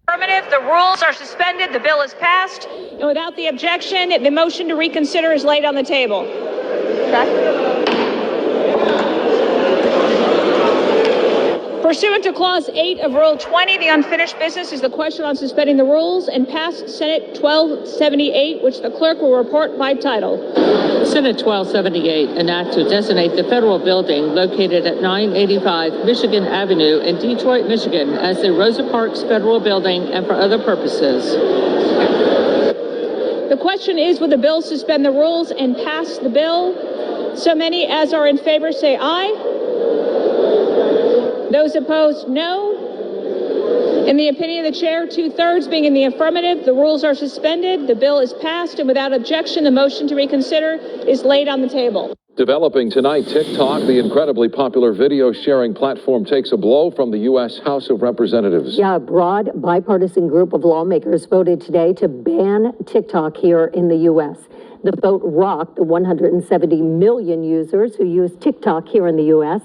Affirmative. The rules are suspended. The bill is passed. And without the objection, the motion to reconsider is laid on the table. Pursuant to Clause 8 of Rule 20, the unfinished business is the question on suspending the rules and passed Senate 1278, which the clerk will report by title. Senate 1278, an act to designate the federal building located at 985 Michigan Avenue in Detroit, Michigan as the Rosa Parks Federal Building and for other purposes. The question is, will the bill suspend the rules and pass the bill? So many as are in favor say aye. Those opposed, no. In the opinion of the chair, 2/3 being in the affirmative, the rules are suspended, the bill is passed, and without objection, the motion to reconsider is laid on the table. Developing tonight, TikTok, the incredibly popular video sharing platform, takes a blow from the U.S. House of Representatives. Yeah, a broad bipartisan group of lawmakers voted today to ban TikTok here in the U.S. The vote rocked the 170 million users who use TikTok here in the U.S.,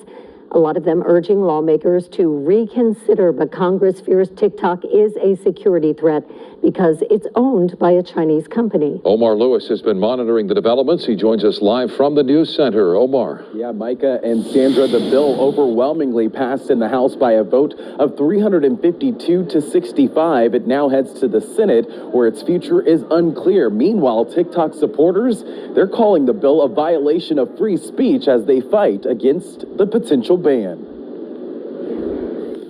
a lot of them urging lawmakers to reconsider, but Congress fears TikTok is a security threat because it's owned by a Chinese company. Omar Lewis has been monitoring the developments. He joins us live from the news center. Omar. Yeah, Micah and Sandra, the bill overwhelmingly passed in the House by a vote of 352 to 65. It now heads to the Senate, where its future is unclear. Meanwhile, TikTok supporters, they're calling the bill a violation of free speech as they fight against the potential ban.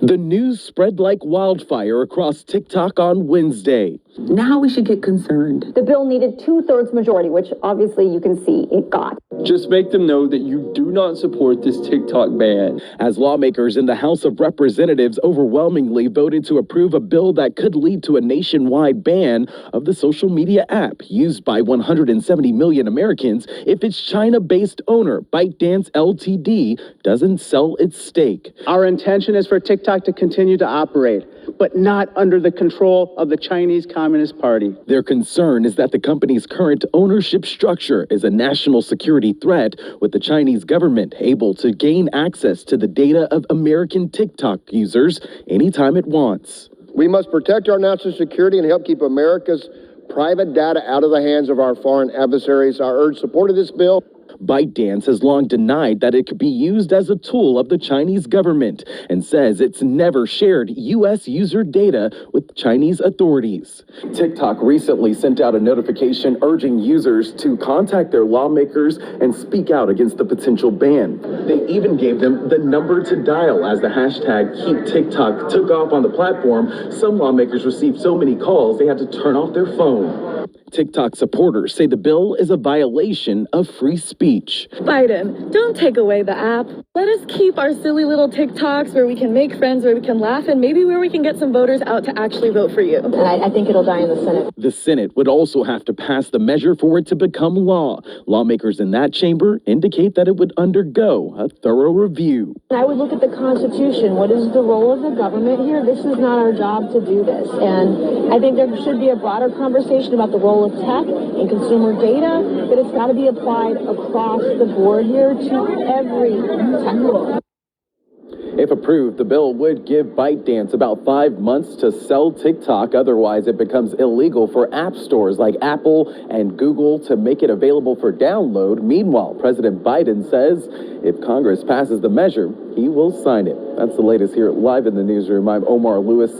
The news spread like wildfire across TikTok on Wednesday. Now we should get concerned. The bill needed 2/3 majority, which obviously you can see it got. Just make them know that you do not support this TikTok ban. As lawmakers in the House of Representatives overwhelmingly voted to approve a bill that could lead to a nationwide ban of the social media app used by 170 million Americans if its China-based owner, ByteDance Ltd, doesn't sell its stake. Our intention is for TikTok to continue to operate, but not under the control of the Chinese Communist Party. Their concern is that the company's current ownership structure is a national security threat, with the Chinese government able to gain access to the data of American TikTok users anytime it wants. We must protect our national security and help keep America's private data out of the hands of our foreign adversaries. I urge support of this bill. ByteDance has long denied that it could be used as a tool of the Chinese government and says it's never shared U.S. user data with Chinese authorities. TikTok recently sent out a notification urging users to contact their lawmakers and speak out against the potential ban. They even gave them the number to dial as the hashtag #KeepTikTok took off on the platform. Some lawmakers received so many calls they had to turn off their phone. TikTok supporters say the bill is a violation of free speech. Biden, don't take away the app. Let us keep our silly little TikToks where we can make friends, where we can laugh, and maybe where we can get some voters out to actually vote for you. And I think it'll die in the Senate. The Senate would also have to pass the measure for it to become law. Lawmakers in that chamber indicate that it would undergo a thorough review. I would look at the Constitution. What is the role of the government here? This is not our job to do this. And I think there should be a broader conversation about the role of tech and consumer data, but it's got to be applied across the board here to every tech role. If approved, the bill would give ByteDance about 5 months to sell TikTok. Otherwise, it becomes illegal for app stores like Apple and Google to make it available for download. Meanwhile, President Biden says if Congress passes the measure, he will sign it. That's the latest here live in the newsroom. I'm Omar Lewis.